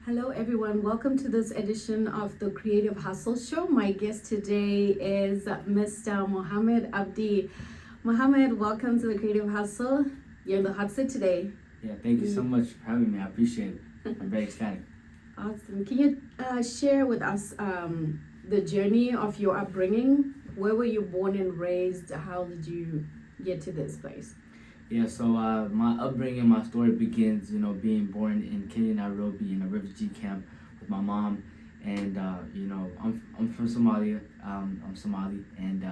Hello, everyone. Welcome to this edition of the Creative Hustle Show. My guest today is Mr. Mohamed Abdi Mohamed. Welcome to the Creative Hustle. You're in the hot seat today. Yeah, thank you so much for having me. I appreciate it. I'm very ecstatic. Awesome. Can you share with us the journey of your upbringing? Where were you born and raised? How did you get to this place? Yeah, so my upbringing, my story begins, being born in Kenya, Nairobi, in a refugee camp with my mom. And, I'm from Somalia. I'm Somali. And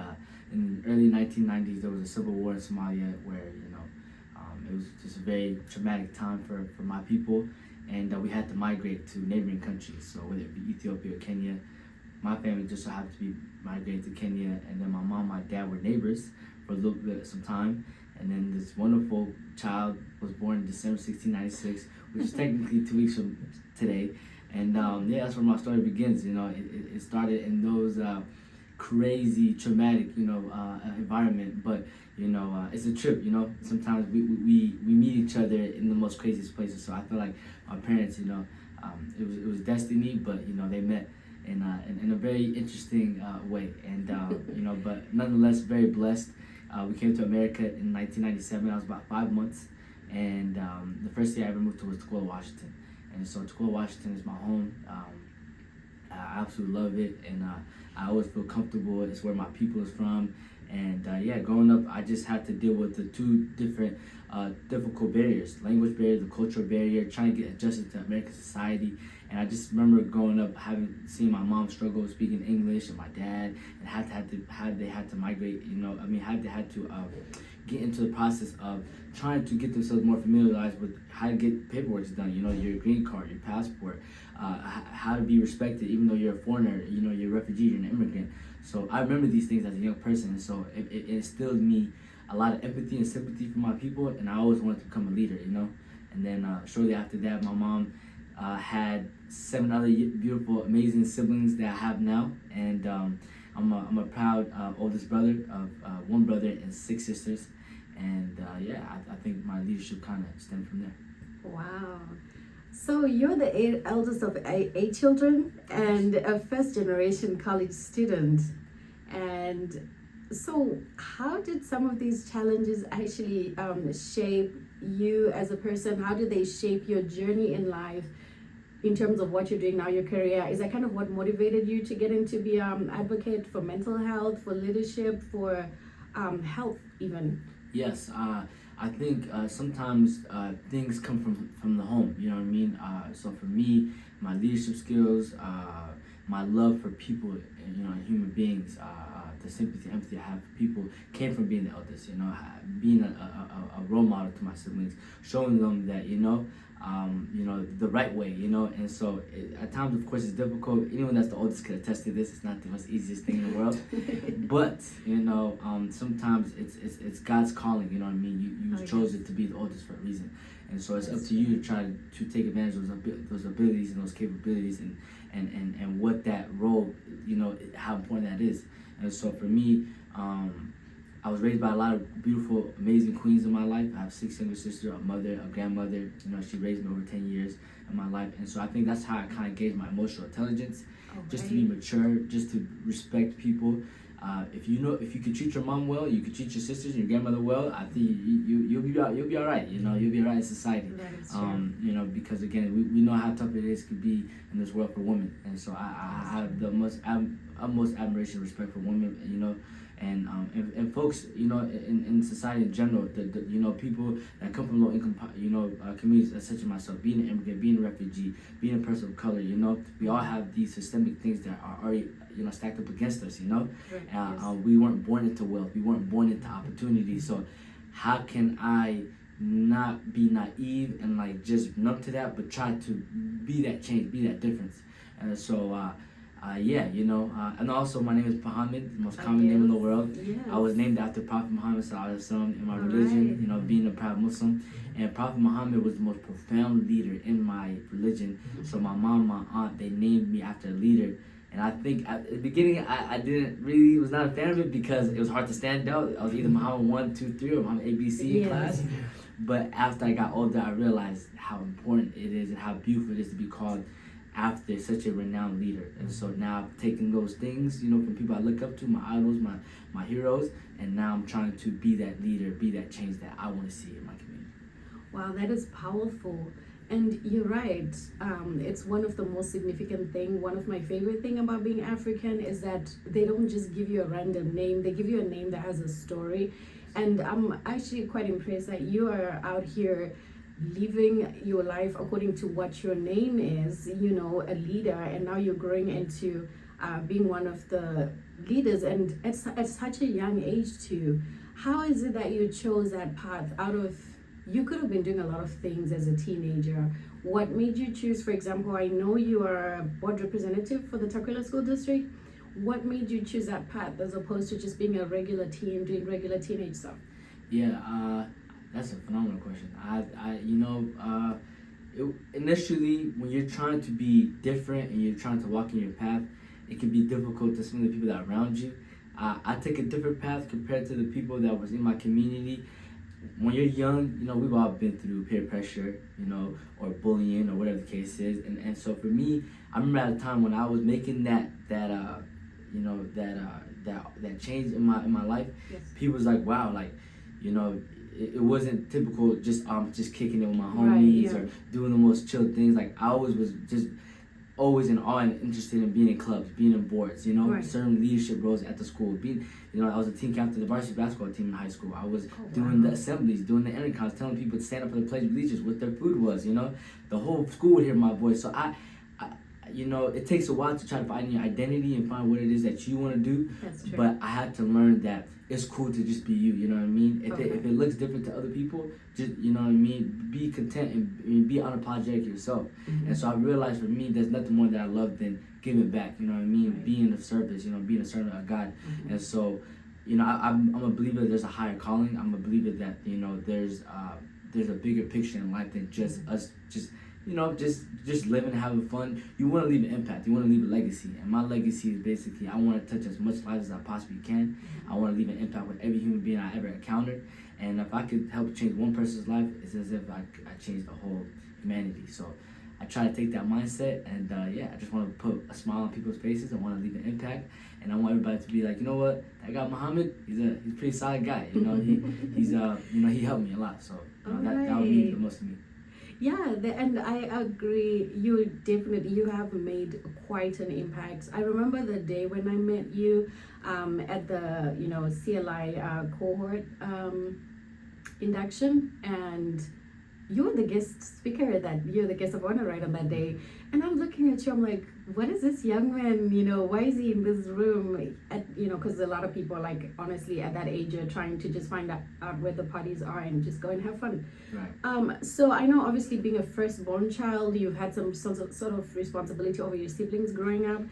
in the early 1990s, there was a civil war in Somalia where, it was just a very traumatic time for my people. And we had to migrate to neighboring countries. So whether it be Ethiopia or Kenya, my family just so happened to be migrated to Kenya. And then my mom and my dad were neighbors for a little bit, some time. And then this wonderful child was born December 1696, which is technically 2 weeks from today. And that's where my story begins. It started in those crazy, traumatic, environment. But it's a trip. Sometimes we meet each other in the most craziest places. So I feel like my parents, it was destiny, but they met in a very interesting way. And but nonetheless, very blessed. We came to America in 1997. I was about 5 months, and the first day I ever moved to was Tacoma, Washington. And so Tacoma, Washington is my home. I absolutely love it, and I always feel comfortable. It's where my people is from. And growing up, I just had to deal with the two different difficult barriers: language barrier, the cultural barrier, trying to get adjusted to American society. And I just remember growing up seeing my mom struggle speaking English, and my dad, and they had to migrate. Had to get into the process of trying to get themselves more familiarized with how to get paperwork done. Your green card, your passport, how to be respected, even though you're a foreigner. You're a refugee, you're an immigrant. So I remember these things as a young person, and so it instilled in me a lot of empathy and sympathy for my people, and I always wanted to become a leader. And then shortly after that, my mom had 7 other beautiful, amazing siblings that I have now, and I'm a proud oldest brother of 1 brother and 6 sisters, and I think my leadership kind of stemmed from there. Wow. So you're the eldest of eight children and a first-generation college student. And so how did some of these challenges actually shape you as a person? How did they shape your journey in life in terms of what you're doing now, your career? Is that kind of what motivated you to get into be advocate for mental health, for leadership, for health even? Yes, I think sometimes things come from the home, you know what I mean? So for me, my leadership skills, my love for people, human beings, the sympathy, empathy I have for people came from being the eldest, being a role model to my siblings, showing them that, the right way, and so at times, of course, it's difficult. Anyone that's the oldest can attest to this. It's not the most easiest thing in the world, but sometimes it's God's calling. You know what I mean? You chose it to be the oldest for a reason, and so it's up to you to try to take advantage of those abilities and those capabilities and what that role, how important that is. And so for me, I was raised by a lot of beautiful, amazing queens in my life. I have 6 younger sisters, a mother, a grandmother. She raised me over 10 years in my life. And so I think that's how I kind of gauge my emotional intelligence, just to be mature, just to respect people. If you could treat your mom well, you could treat your sisters and your grandmother well, I think you'll be all right. You'll be all right in society. That is true. Because again, we know how tough it is to be in this world for women. And so I have the utmost admiration and respect for women, and folks, in society in general, the people that come from low income, communities, such as myself, being an immigrant, being a refugee, being a person of color, we all have these systemic things that are already, stacked up against us, Right. We weren't born into wealth, we weren't born into opportunity. So how can I not be naive and just numb to that, but try to be that change, be that difference? And so and also my name is Mohamed, the most common name in the world. Yes. I was named after Prophet Muhammad Sallallahu Alaihi Wasallam in my religion, being a proud Muslim. And Prophet Muhammad was the most profound leader in my religion. So my mom, my aunt, they named me after a leader. And I think at the beginning, I was not a fan of it because it was hard to stand out. I was either Muhammad 1, 2, 3 or Muhammad ABC in class. But after I got older, I realized how important it is and how beautiful it is to be called after such a renowned leader. And so now I've taken those things, you know, from people I look up to, my idols, my heroes, and now I'm trying to be that leader, be that change that I want to see in my community. Wow, that is powerful. And you're right. It's one of the most significant thing. One of my favorite thing about being African is that they don't just give you a random name. They give you a name that has a story. And I'm actually quite impressed that you are out here living your life according to what your name is, you know, a leader, and now you're growing into being one of the leaders, and at such a young age too. How is it that you chose that path out of, you could have been doing a lot of things as a teenager? What made you choose, for example, I know you are a board representative for the Takwila School District. What made you choose that path as opposed to just being a regular teen, doing regular teenage stuff? Yeah, that's a phenomenal question. Initially, when you're trying to be different and you're trying to walk in your path, it can be difficult to some of the people that are around you. I took a different path compared to the people that was in my community. When you're young, you know, we've all been through peer pressure, you know, or bullying or whatever the case is. And so for me, I remember at a time when I was making that change in my life, Yes. people was like, wow, like, you know, it wasn't typical just kicking it with my Right, homies yeah. or doing the most chill things. Like I always was just always in awe and interested in being in clubs, being in boards, you know, Right. certain leadership roles at the school. Being, you know, I was a team captain of the varsity basketball team in high school. I was doing wow. the assemblies, doing the intercoms, telling people to stand up for the pledge of allegiance, what their food was, you know. The whole school would hear my voice. So I you know, it takes a while to try to find your identity and find what it is that you want to do. That's true. But I had to learn that it's cool to just be you know what I mean? If it looks different to other people, just, you know what I mean, be content and be unapologetic yourself. Mhm. And so I realized for me, there's nothing more that I love than giving back, you know what I mean? Right. Being of service, you know, being a servant of God. Mhm. And so, you know, I'm a believer there's a higher calling. I'm a believer that, you know, there's a bigger picture in life than just us you know, just living and having fun. You want to leave an impact. You want to leave a legacy. And my legacy is basically I want to touch as much lives as I possibly can. I want to leave an impact with every human being I ever encountered. And if I could help change one person's life, it's as if I changed the whole humanity. So I try to take that mindset, and I just want to put a smile on people's faces. I want to leave an impact, and I want everybody to be like, you know what, that guy Mohamed, he's a pretty solid guy. You know, he's you know, he helped me a lot. So you know, that would mean the most to me. Yeah, and I agree. You have made quite an impact. I remember the day when I met you at the CLI cohort induction, and you were the guest speaker you're the guest of honor right on that day. And I'm looking at you, I'm like, what is this young man, why is he in this room? Because a lot of people, like, honestly, at that age, are trying to just find out where the parties are and just go and have fun. Right. So I know, obviously, being a firstborn child, you've had some sort of responsibility over your siblings growing up.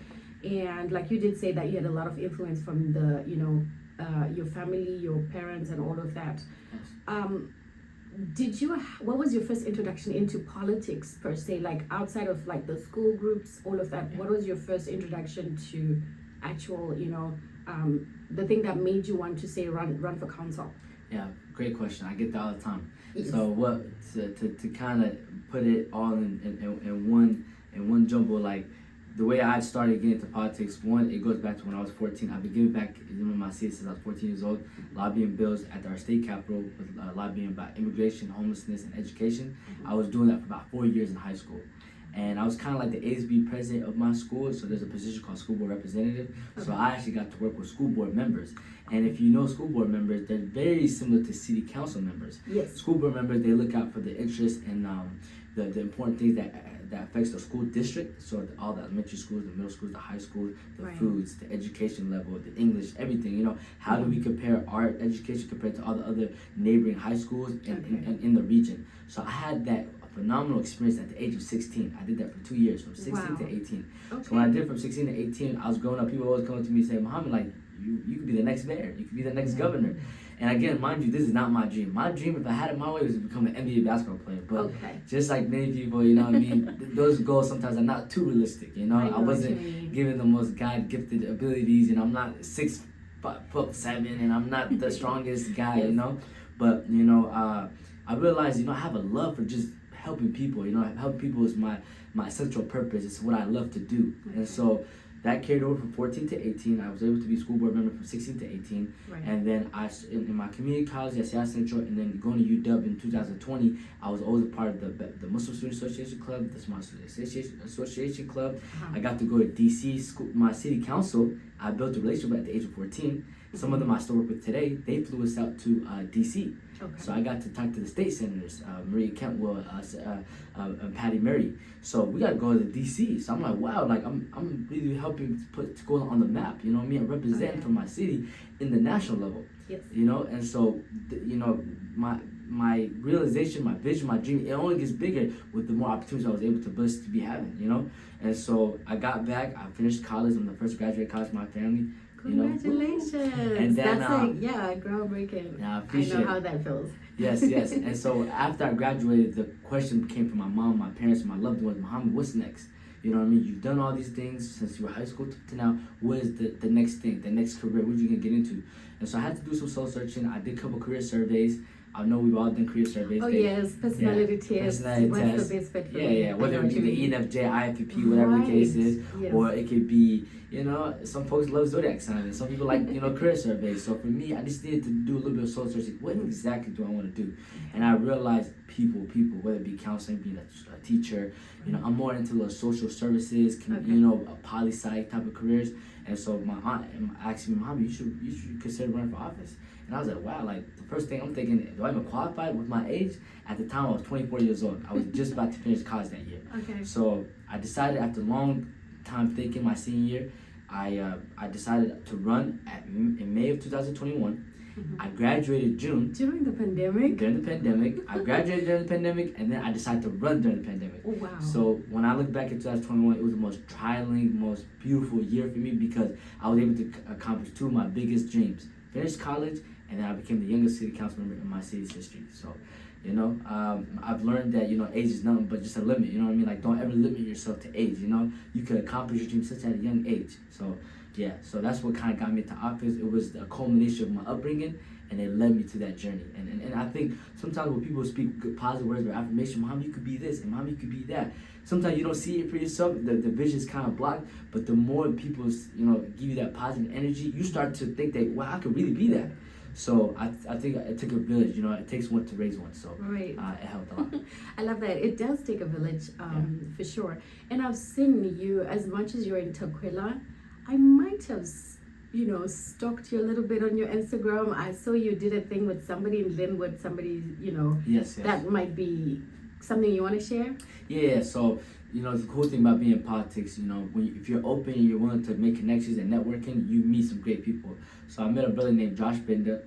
And like you did say that you had a lot of influence from the, your family, your parents, and all of that. Yes. What was your first introduction into politics per se, like outside of like the school groups, all of that? Yeah. What was your first introduction to actual, the thing that made you want to say run for council? Yeah, great question. I get that all the time. Yes. So what to kind of put it all in one jumble, like the way I started getting into politics, one, it goes back to when I was 14. I've been giving back in my city since I was 14 years old, lobbying bills at our state capitol, lobbying about immigration, homelessness, and education. I was doing that for about 4 years in high school. And I was kind of like the ASB president of my school, so there's a position called school board representative. So I actually got to work with school board members. And if you know school board members, they're very similar to city council members. Yes. School board members, they look out for the interests and the important things that affects the school district. So all the elementary schools, the middle schools, the high schools, the Right. foods, the education level, the English, everything. How do we compare our education compared to all the other neighboring high schools in the region? So I had that phenomenal experience at the age of 16. I did that for 2 years, from 16 to 18. Okay. So when I did from 16 to 18, I was growing up, people always coming to me and saying, Mohamed, like, you could be the next mayor, you could be the next governor. And again, mind you, this is not my dream. My dream, if I had it my way, was to become an NBA basketball player. But just like many people, you know what I mean, those goals sometimes are not too realistic, I wasn't given the most God-gifted abilities, I'm not 6'7", and I'm not the strongest guy, But, I realized, I have a love for just helping people. Helping people is my central purpose. It's what I love to do. And so that carried over from 14 to 18. I was able to be school board member from 16 to 18. Right. And then in my community college at Seattle Central, and then going to UW in 2020, I was always a part of the Muslim Student Association Club, the Small Student Association Club. I got to go to DC school, my city council. I built a relationship at the age of 14. Some of them I still work with today. They flew us out to DC. Okay. So I got to talk to the state senators, Maria Kentwell, and Patty Murray. So we got to go to DC. So I'm like, wow, like I'm really helping put school on the map. You know what I mean? And represent for my city in the national level. Yes. And so my realization, my vision, my dream, it only gets bigger with the more opportunities I was able to bless to be having. And so I got back. I finished college. I'm the first graduate college in my family. Congratulations! And then, that's groundbreaking. Yeah, I I appreciate know how that feels. Yes. And so after I graduated, the question came from my mom, my parents, and my loved ones, Mohamed, what's next? You know what I mean? You've done all these things since you were high school to now. What is the next thing, the next career? What are you going to get into? And so I had to do some soul searching. I did a couple career surveys. I know we've all done career surveys. Yes, personality tests. What's the best fit for me? Yeah. Whether it be the ENFJ, IFPP, whatever the case is, or it could be, some folks love zodiac signs, and some people like, career surveys. So for me, I just needed to do a little bit of soul searching. What exactly do I want to do? And I realized people, whether it be counseling, being a teacher, I'm more into the social services, poli-sci type of careers. And so my aunt asked me, Mohamed, you should consider running for office. And I was like, wow, like the first thing I'm thinking, do I even qualify with my age? At the time, I was 24 years old. I was just about to finish college that year. Okay. So I decided after a long time thinking my senior year, I decided to run in May of 2021. I graduated June. During the pandemic? During the pandemic. I graduated during the pandemic, and then I decided to run during the pandemic. Oh, wow. So when I look back at 2021, it was the most trying, most beautiful year for me because I was able to accomplish two of my biggest dreams. Finish college, and then I became the youngest city council member in my city's history. So, I've learned that, age is nothing but just a limit, you know what I mean? Like, don't ever limit yourself to age, You could accomplish your dreams such at a young age. So, yeah, so that's what kind of got me to office. It was a culmination of my upbringing, and it led me to that journey. And I think sometimes when people speak good, positive words or affirmation, Mohamed, you could be this, and Mohamed, you could be that. Sometimes you don't see it for yourself, the vision is kind of blocked, but the more people, give you that positive energy, you start to think that, wow, I could really be that. So I think it took a village, it takes one to raise one. So right. It helped a lot. I love that. It does take a village, for sure. And I've seen you, as much as you're in Tequila, I might have, stalked you a little bit on your Instagram. I saw you did a thing with somebody in Linwood, somebody, Yes. That might be something you want to share? Yeah, so, the cool thing about being in politics, if you're open and you're willing to make connections and networking, you meet some great people. So I met a brother named Josh Bender.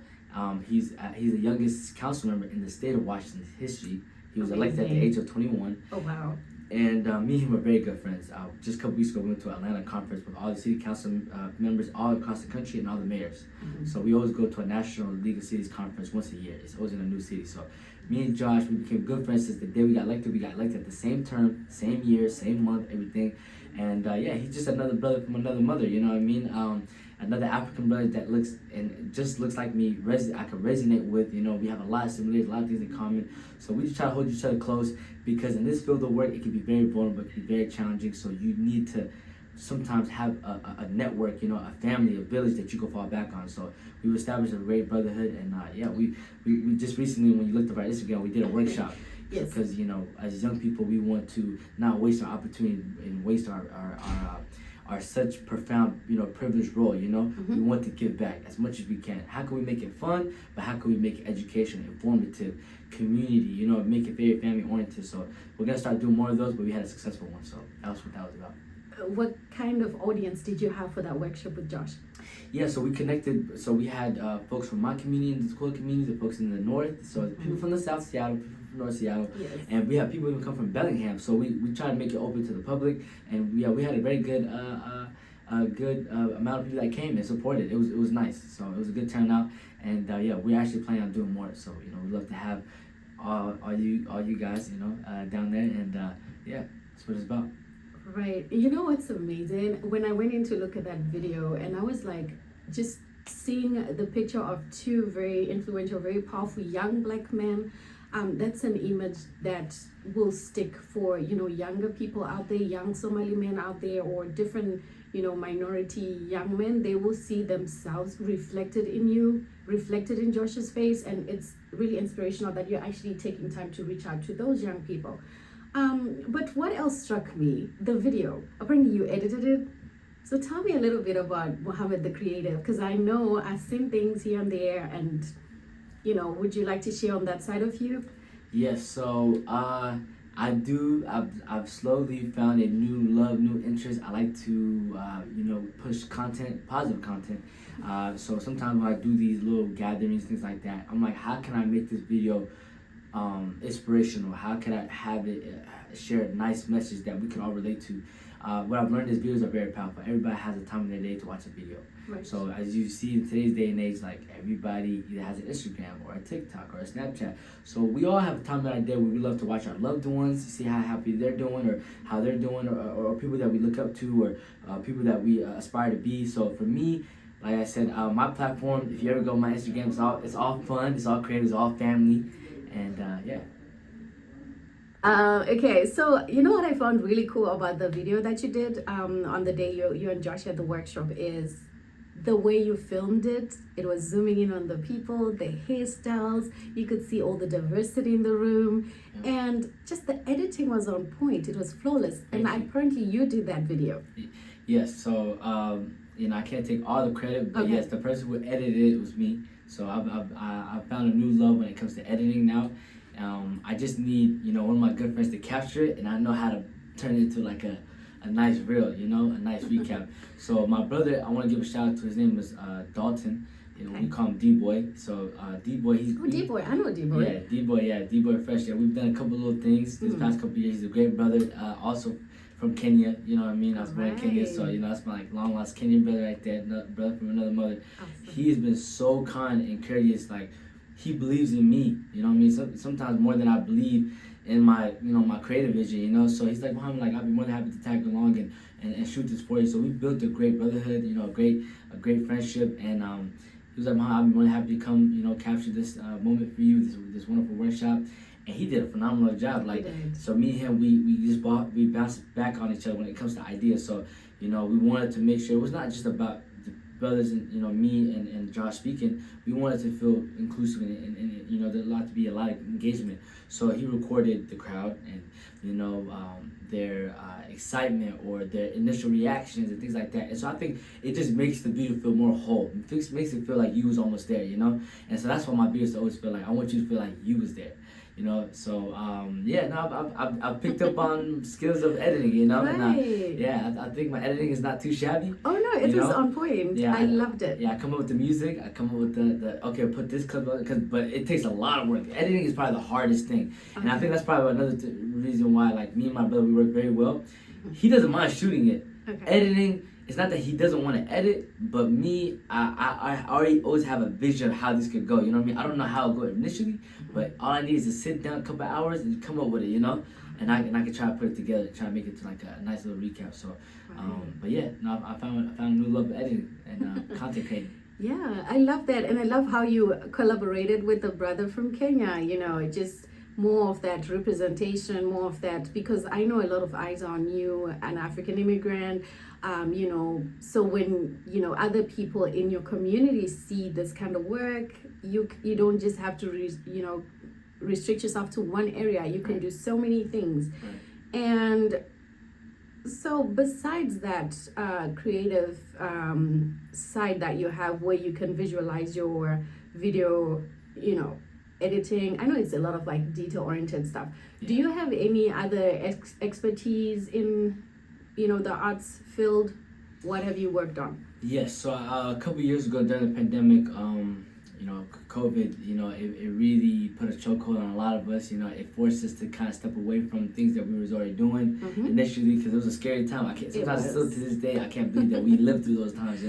He's the youngest council member in the state of Washington's history. He was elected at the age of 21. Oh, wow. And me and him are very good friends. Just a couple weeks ago, we went to an Atlanta conference with all the city council members all across the country and all the mayors. Mm-hmm. So we always go to a National League of Cities conference once a year. It's always in a new city. So me and Josh, we became good friends since the day we got elected. We got elected at the same term, same year, same month, everything. And he's just another brother from another mother, you know what I mean? Another African brother that looks like me, I can resonate with, we have a lot of similarities, a lot of things in common. So we just try to hold each other close because in this field of work, it can be very vulnerable, it can be very challenging. So you need to sometimes have a network, a family, a village that you can fall back on. So we've established a great brotherhood, and we just recently, when you looked up our Instagram, we did a workshop. Yes. Because as young people, we want to not waste our opportunity and waste our such profound, privileged role, Mm-hmm. We want to give back as much as we can. How can we make it fun, but how can we make it educational, informative, community, make it very family oriented. So we're gonna start doing more of those, but we had a successful one, so that was what that was about. What kind of audience did you have for that workshop with Josh? Yeah, so we connected. So we had folks from my community and the school community, the folks in the north. So people from the South Seattle, people from North Seattle, yes. And we have people even come from Bellingham. So we try to make it open to the public, and we had a very good amount of people that came and supported. It was nice. So it was a good turnout, and we're actually planning on doing more. So we'd love to have all you guys down there, and that's what it's about. Right. You know what's amazing? When I went in to look at that video, and I was like, just seeing the picture of two very influential, very powerful young black men, that's an image that will stick for, you know, younger people out there, young Somali men out there, or different, you know, minority young men. They will see themselves reflected in you, reflected in Josh's face, and it's really inspirational that you're actually taking time to reach out to those young people. But what else struck me? The video. Apparently you edited it. So tell me a little bit about Mohamed the creative, because I know I've seen things here and there, and you know, would you like to share on that side of you? Yes, so I do. I've slowly found a new love, new interest. I like to, push content, positive content. So sometimes when I do these little gatherings, things like that, I'm like, how can I make this video inspirational? How can I have it share a nice message that we can all relate to? What I've learned is videos are very powerful. Everybody has a time in their day to watch a video. Right. So as you see in today's day and age, like everybody either has an Instagram or a TikTok or a Snapchat. So we all have a time in our day where we love to watch our loved ones, see how happy they're doing or how they're doing, or people that we look up to, or people that we aspire to be. So for me, like I said, my platform, if you ever go on my Instagram, it's all fun, it's all creative, it's all family, and yeah. Okay, so you know what I found really cool about the video that you did on the day you and Josh had the workshop is the way you filmed it. It was zooming in on the people, the hairstyles, you could see all the diversity in the room, and just the editing was on point. It was flawless, and apparently you did that video. Yes, so I can't take all the credit, but yes, the person who edited it was me. So I found a new love when it comes to editing now. I just need, one of my good friends to capture it, and I know how to turn it into like a nice reel, a nice recap. So my brother, I want to give a shout out to, his name is Dalton. We call him D-Boy. So D-Boy, D-Boy, I know D-Boy. D-Boy Fresh. Yeah, we've done a couple little things this past couple years. He's a great brother, also from Kenya, you know what I mean? I was born in Kenya, so that's my long lost Kenyan brother right there, brother from another mother. Awesome. He has been so kind and courteous, like he believes in me, you know what I mean? Sometimes more than I believe in my, my creative vision, So he's like, Mohamed, like, I'd be more than happy to tag along and shoot this for you. So we built a great brotherhood, a great friendship. And he was like, Mohamed, I'd be more than happy to come, capture this moment for you, this wonderful workshop. And he did a phenomenal job. Like, so me and him, we bounced back on each other when it comes to ideas. So, we wanted to make sure it was not just about the brothers and me and Josh speaking. We wanted to feel inclusive and there's a lot of engagement. So he recorded the crowd and their excitement or their initial reactions and things like that. And so I think it just makes the video feel more whole. It makes it feel like you was almost there, And so that's why my videos always feel like I want you to feel like you was there. So I've picked up on skills of editing, Right. And I think my editing is not too shabby. Oh no, it was on point. Yeah, I loved it. Yeah, I come up with the music. I come up with the okay, put this clip on, but it takes a lot of work. Editing is probably the hardest thing, and I think that's probably another reason why, like me and my brother, we work very well. He doesn't mind shooting it. Okay. Editing. It's not that he doesn't want to edit, but me, I already always have a vision of how this could go. You know what I mean? I don't know how it'll go initially, but all I need is to sit down a couple hours and come up with it. And I can try to put it together, try to make it to like a nice little recap. So, but yeah, no, I found a new love of editing and content creating. Yeah, I love that, and I love how you collaborated with a brother from Kenya. Just more of that representation, more of that, because I know a lot of eyes on you, an African immigrant. So when other people in your community see this kind of work, you don't just have to restrict yourself to one area. You can do so many things. And so besides that creative side that you have, where you can visualize your video, editing, I know it's a lot of like detail oriented stuff. Do you have any other expertise in the arts field? What have you worked on? Yes, so a couple years ago during the pandemic, COVID, it really put a chokehold on a lot of us. It forced us to kind of step away from things that we was already doing initially, because it was a scary time. Sometimes still to this day, I can't believe that we lived through those times,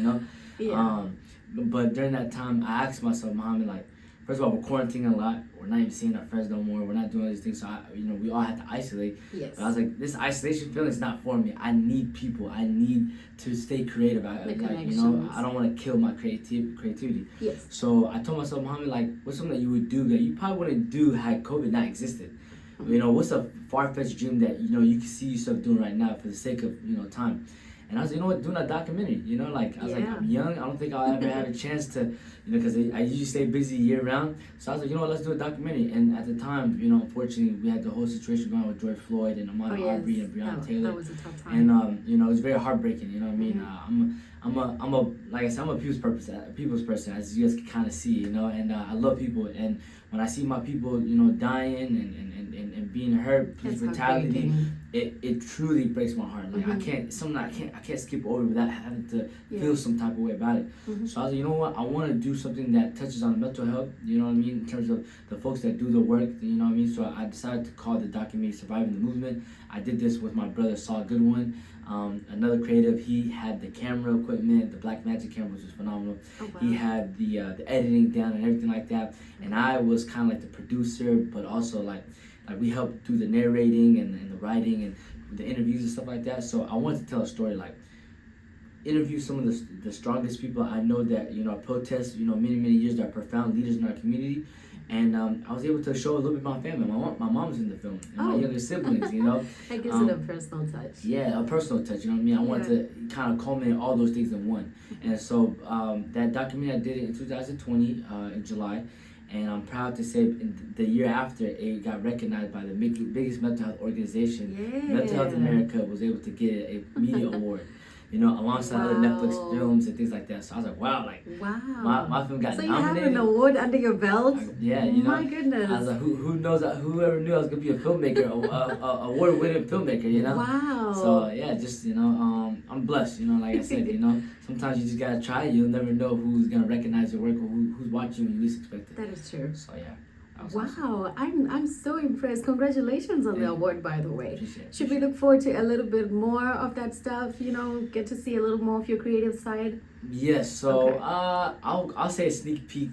Yeah. But during that time, I asked myself, Mohamed, like, first of all, we're quarantining a lot. We're not even seeing our friends no more. We're not doing all these things. So, we all had to isolate. Yes. But I was like, this isolation feeling is not for me. I need people. I need to stay creative. I don't want to kill my creativity. Yes. So I told myself, Mohamed, like, what's something that you would do that you probably wouldn't do had COVID not existed? What's a far-fetched dream that, you can see yourself doing right now for the sake of, time? And I was, doing a documentary, I was like, I'm young. I don't think I'll ever have a chance to, because I usually stay busy year round. So I was like, let's do a documentary. And at the time, unfortunately, we had the whole situation going on with George Floyd and Ahmaud Arbery and Breonna Taylor. That was a tough time. And, it was very heartbreaking, you know what I mean? Like I said, I'm a people's person, as you guys can kind of see, and I love people. And when I see my people, dying and being hurt, police brutality, it truly breaks my heart. Like I can't skip over without having to feel some type of way about it. So I was like, you know what? I want to do something that touches on mental health. You know what I mean? In terms of the folks that do the work. You know what I mean? So I decided to call the documentary "Surviving the Movement." I did this with my brother Saul Goodwin. Another creative, he had the camera equipment, the Black Magic camera, which was phenomenal. Oh, wow. He had the editing down and everything like that. And I was kind of like the producer, but also like we helped do the narrating and the writing and the interviews and stuff like that. So I wanted to tell a story, like interview some of the strongest people I know that, protest, many years, that are profound leaders in our community. And I was able to show a little bit of my family. My mom's in the film, and my younger siblings, That gives it a personal touch. Yeah, a personal touch, you know what I mean? I wanted to kind of culminate all those things in one. And so that documentary, I did it in 2020, in July. And I'm proud to say in the year after, it got recognized by the biggest mental health organization. Yeah. Mental Health America was able to get a media award. Alongside other Netflix films and things like that. So I was like, wow, my film got nominated. So you have an award under your belt? My goodness. I was like, who knows, whoever knew I was going to be a filmmaker, award-winning filmmaker, Wow. So, yeah, just, I'm blessed, like I said, sometimes you just got to try. You'll never know who's going to recognize your work or who's watching when you least expect it. That is true. So, yeah. Wow, I'm so impressed. Congratulations on the award, by the way. Should we it. look forward to a little bit more of that stuff? Get to see a little more of your creative side? Yes, so okay. I'll say a sneak peek,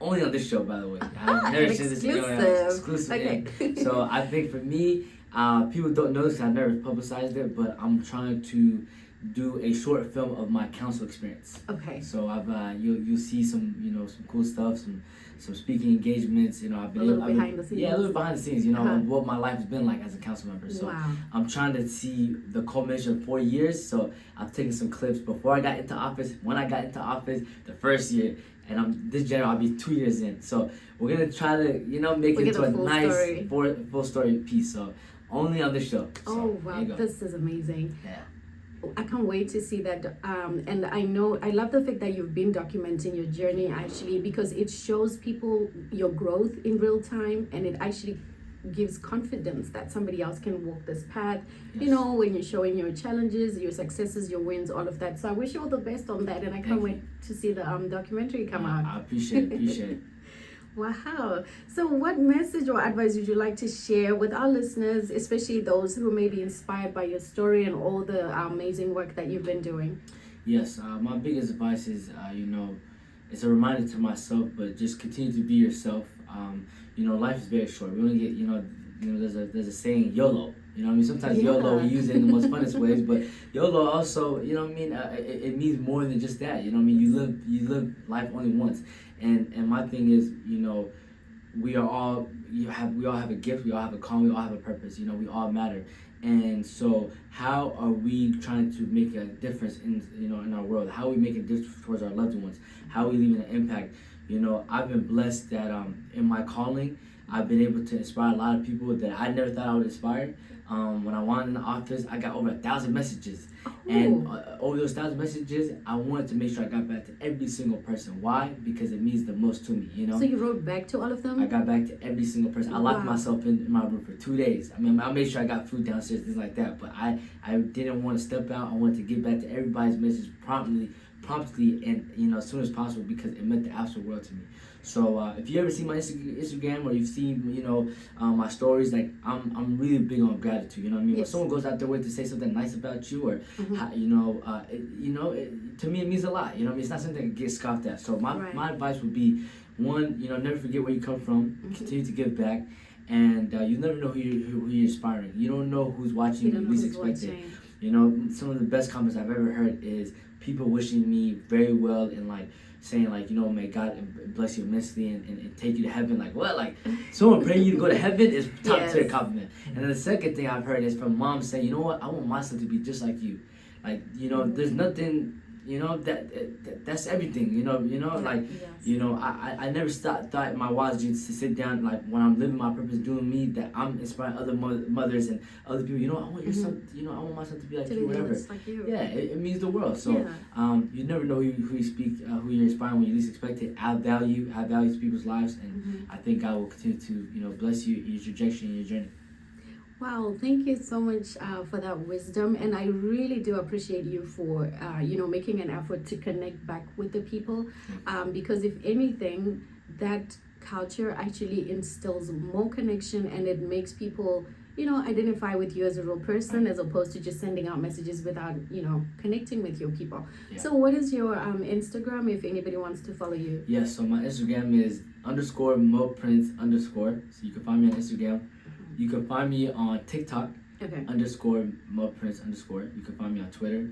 only on this show, by the way. I've never seen this exclusive. Okay. So I think for me, people don't know this because I've never publicized it, but I'm trying to do a short film of my council experience. Okay. So you'll see some some cool stuff, some speaking engagements. I've been behind the scenes. Yeah, a little behind the scenes. Of what my life has been like as a council member. So wow. I'm trying to see the culmination of 4 years. So I've taken some clips before I got into office, when I got into office, the first year, and this January I'll be 2 years in. So we're gonna try to make it into a nice full story piece. So only on this show. So, oh wow, this is amazing. Yeah. I can't wait to see that. And I love the fact that you've been documenting your journey actually, because it shows people your growth in real time, and it actually gives confidence that somebody else can walk this path. Yes. When you're showing your challenges, your successes, your wins, all of that. So I wish you all the best on that, and I can't wait to see the documentary come out. I appreciate it. Wow. So what message or advice would you like to share with our listeners, especially those who may be inspired by your story and all the amazing work that you've been doing? Yes, my biggest advice is, it's a reminder to myself, but just continue to be yourself. Life is very short. We only get, there's a saying, YOLO. Sometimes YOLO, we use it in the most funnest ways, but YOLO also, it means more than just that. You live life only once. And my thing is, we all have a gift, we all have a calling, we all have a purpose, we all matter. And so how are we trying to make a difference in our world? How are we making a difference towards our loved ones? How are we leaving an impact? I've been blessed that in my calling, I've been able to inspire a lot of people that I never thought I would inspire. When I wanted in the office, I got over 1,000 messages. And over those 1,000 messages, I wanted to make sure I got back to every single person. Why? Because it means the most to me, So you wrote back to all of them? I got back to every single person. I locked myself in my room for 2 days. I made sure I got food downstairs, things like that. But I didn't want to step out. I wanted to get back to everybody's message promptly, and as soon as possible, because it meant the absolute world to me. So if you ever see my Instagram, or you've seen my stories, like I'm really big on gratitude. Yes. When someone goes out their way to say something nice about you, or to me it means a lot. It's not something that gets scoffed at. So my advice would be, one, never forget where you come from. Mm-hmm. Continue to give back, and you never know who you're inspiring. You don't know who's watching you least expected. Some of the best comments I've ever heard is people wishing me very well and like saying like, may God bless you immensely and take you to heaven. Like what? Like someone praying you to go to heaven is top tier compliment. And then the second thing I've heard is from moms saying, you know what? I want my son to be just like you. Like there's nothing. That's everything. I never thought my wildest dreams to sit down like when I'm living my purpose, doing me, that I'm inspiring other mothers and other people. I want your son. I want my son to be like you, whatever. Like you. Yeah, it means the world. So you never know who you speak, who you're inspiring when you least expect it. Add value to people's lives, and I think God will continue to bless you in your trajectory and your journey. Wow, thank you so much for that wisdom, and I really do appreciate you for making an effort to connect back with the people, because if anything, that culture actually instills more connection, and it makes people identify with you as a real person, as opposed to just sending out messages without connecting with your people. So what is your Instagram if anybody wants to follow you? Yes, so my Instagram is _MoPrince_. So you can find me on Instagram. You can find me on TikTok, _MoPrince_. You can find me on Twitter,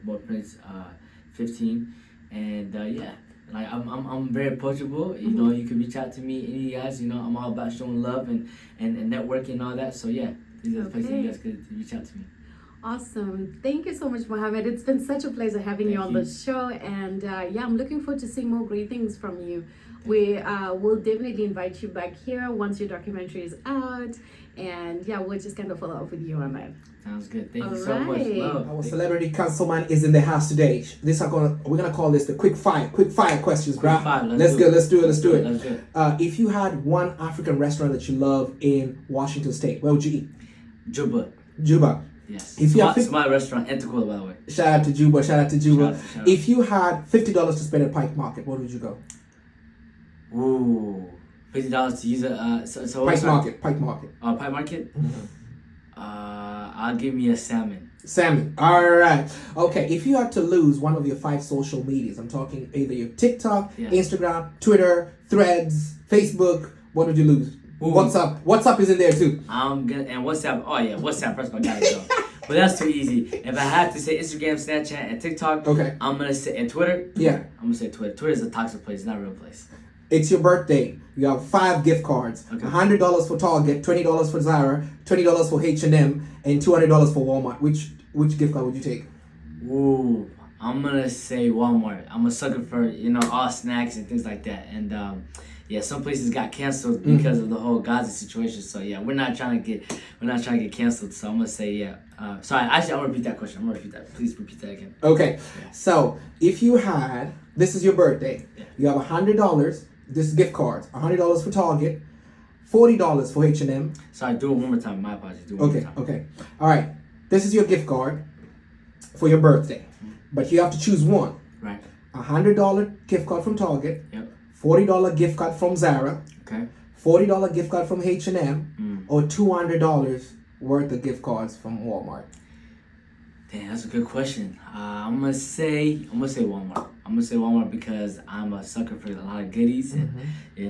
_MoPrince15. And like I'm very approachable. You can reach out to me, any of you guys. I'm all about showing love and networking and all that. So these are the places you guys could reach out to me. Awesome. Thank you so much, Mohamed. It's been such a pleasure having you on the show. And I'm looking forward to seeing more great things from you. We will definitely invite you back here once your documentary is out. And we'll just kind of follow up with you on that. Sounds good. Thank you so much. Love. Our celebrity councilman is in the house today. We're gonna call this the quick fire questions, bro. Let's do it. If you had one African restaurant that you love in Washington State, where would you eat? Juba. Yes. It's my restaurant, Antiquola, by the way. Shout out to Juba. If you had $50 to spend at Pike Market, where would you go? Ooh, $50 to use a Pike Market. Pike Market. Mm-hmm. I'll give me a salmon. All right. Okay. If you had to lose one of your 5 social medias, I'm talking either your TikTok, Instagram, Twitter, Threads, Facebook. What would you lose? Ooh. WhatsApp is in there too. And WhatsApp. Oh yeah, WhatsApp. First of all, gotta go. But that's too easy. If I had to say Instagram, Snapchat, and TikTok, I'm gonna say and Twitter. Yeah. I'm gonna say Twitter. Twitter is a toxic place. It's not a real place. It's your birthday. You have 5 gift cards. $100 for Target, $20 for Zara, $20 for H&M, and $200 for Walmart. Which gift card would you take? Ooh, I'm gonna say Walmart. I'm a sucker for all snacks and things like that. And some places got canceled because of the whole Gaza situation. So we're not trying to get canceled. So I'm gonna say sorry. Actually, I'm gonna repeat that question. Please repeat that again. Okay. So if you had, this is your birthday. You have $100. This is gift cards. $100 for Target, $40 for H&M. Sorry, do it one more time. My apologies. Okay. All right. This is your gift card for your birthday, but you have to choose one. Right. $100 gift card from Target. Yep. $40 gift card from Zara. Okay. $40 gift card from H&M, or $200 worth of gift cards from Walmart. Damn, that's a good question. I'm gonna say Walmart. I'm gonna say Walmart because I'm a sucker for a lot of goodies, and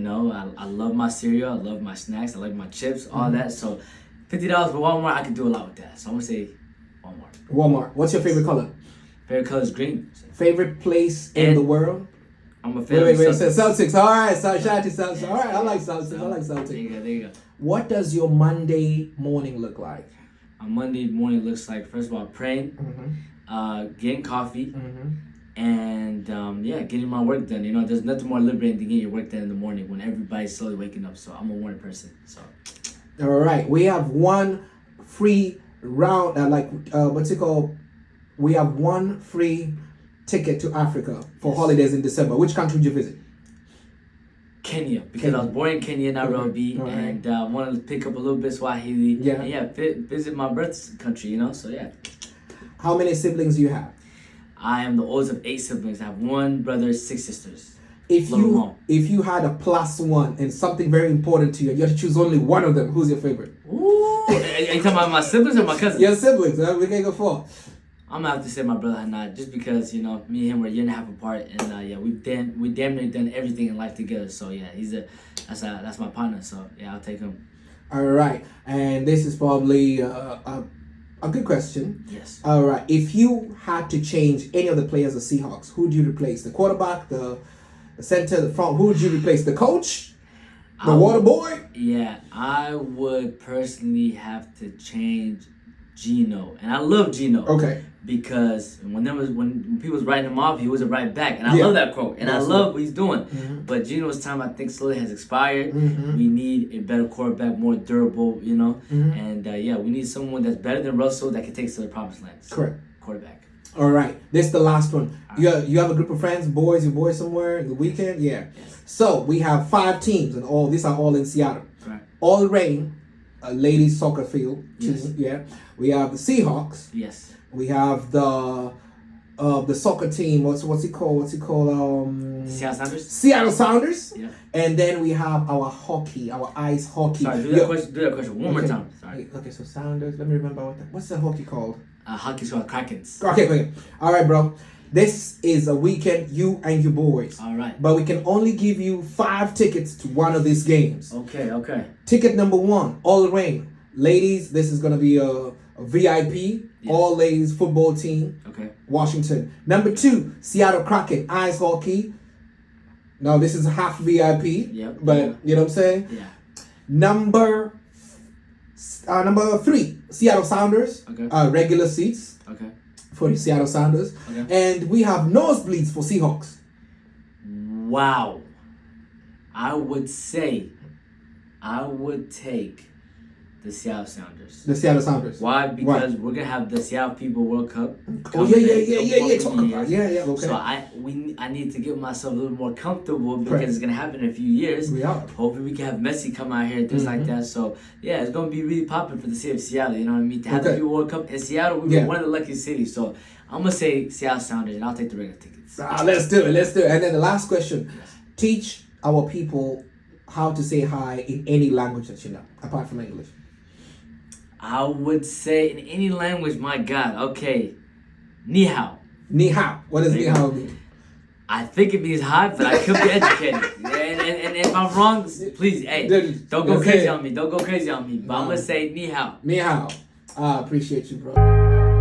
I love my cereal, I love my snacks, I like my chips, all that. So $50 for Walmart, I can do a lot with that. So I'm gonna say Walmart. What's your favorite color? Favorite color is green. Favorite place in the world? I'm a fan of Celtics. All right, so shout out to Celtics. All right, I like Celtics. There you go. What does your Monday morning look like? My Monday morning looks like, first of all, praying, getting coffee, and getting my work done. There's nothing more liberating than getting your work done in the morning when everybody's slowly waking up. So I'm a morning person. So. All right, we have one free round. What's it called? We have one free ticket to Africa for holidays in December. Which country would you visit? Kenya, because I was born in Kenya, Nairobi, and wanted to pick up a little bit Swahili. Visit my birth country, so How many siblings do you have? I am the oldest of 8 siblings. I have 1 brother, 6 sisters. If you had a +1 and something very important to you, you have to choose only one of them. Who's your favorite? Ooh, are you talking about my siblings or my cousins? Your siblings. We can go 4. I'm gonna have to say my brother Hanad, just because me and him were a year and a half apart, and yeah, we damn near done everything in life together. So yeah, that's my partner. So yeah, I'll take him. All right, and this is probably a good question. Yes. All right, if you had to change any of the players of Seahawks, who would you replace? The quarterback, the center, the front. Who would you replace? The coach, the water boy. Yeah, I would personally have to change Gino, and I love Gino. Okay. Because when people was writing him off, he was a right back, and I love that quote, and I love what he's doing. Mm-hmm. But Gino's time, I think, slowly has expired. Mm-hmm. We need a better quarterback, more durable, Mm-hmm. and yeah, we need someone that's better than Russell that can take us to the promised land. So, Correct. Quarterback. All right, this is the last one. You have a group of friends, you boys somewhere in the weekend, yeah. Yes. So we have 5 teams, and these are all in Seattle. Right. All Rain, a ladies soccer field team, Yes. yeah. We have the Seahawks. Yes. We have the soccer team. What's it called? Seattle Sounders. Seattle Sounders. Yeah. And then we have our hockey, our ice hockey. Sorry, do that question one more time. Sorry. Okay, so Sounders. Let me remember what's the hockey called? Hockey's called Krakens. Okay. All right, bro. This is a weekend, you and your boys. All right. But we can only give you 5 tickets to one of these games. Okay. Ticket number 1, All Rain. Ladies, this is going to be a VIP, all ladies football team. Okay. Washington. Number 2, Seattle Kraken ice hockey. No, this is half VIP. Yep. But you know what I'm saying? Yeah. Number 3, Seattle Sounders. Okay. Regular seats. Okay. For the Seattle Sounders. Okay. And we have nosebleeds for Seahawks. Wow. I would take the Seattle Sounders. The Seattle Sounders. Why? Because we're gonna have the Seattle People World Cup. Oh yeah. Talk about okay. So I need to get myself a little more comfortable because Correct. it's gonna happen in a few years. We are. Hopefully we can have Messi come out here and things like that. So yeah, it's gonna be really popping for the city of Seattle. You know what I mean? To have the People World Cup in Seattle, we're one of the lucky cities. So I'm gonna say Seattle Sounders, and I'll take the regular tickets. Let's do it. And then the last question: teach our people how to say hi in any language that you know, apart from English. I would say in any language, my God, okay. Ni hao. Ni hao. What does ni hao mean? I think it means hi, but I could be educated. And if I'm wrong, please, hey, don't go crazy on me. Don't go crazy on me. But I'm going to say ni hao. Ni hao. I appreciate you, bro.